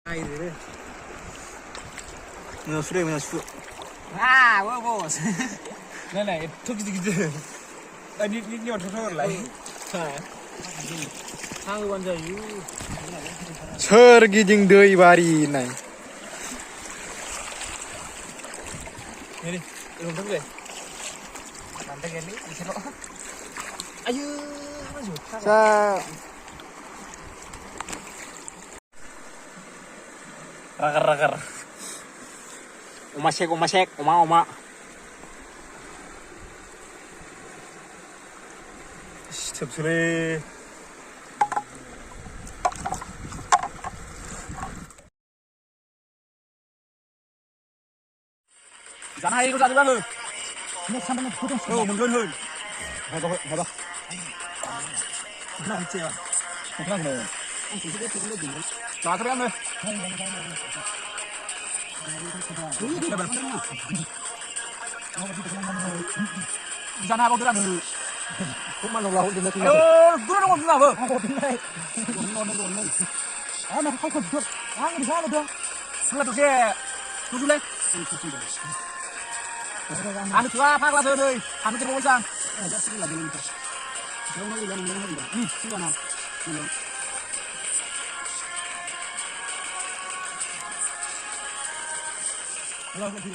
Ai rồi. Mình sửa. À, vô. này thức gì đi nhiều thôi lại Hai con giờ you. Sergi doi bari này. đi đừng thức về làm tay cái đi xin lỗi ayu nó rụt Sa ragar Omasek, oma. thật sự đi dán hay có dán được không mình hơn hay đó nó chưa nó này cho các em ơi dán hai bao nhiêu đàn cũng mà lâu thì nó cứ nó còn nào vợ Nó không cần được. Ăn đi ra được. là tụi kia tụi lên ăn được chưa phát ra thôi ăn cái bông sang Rồi thì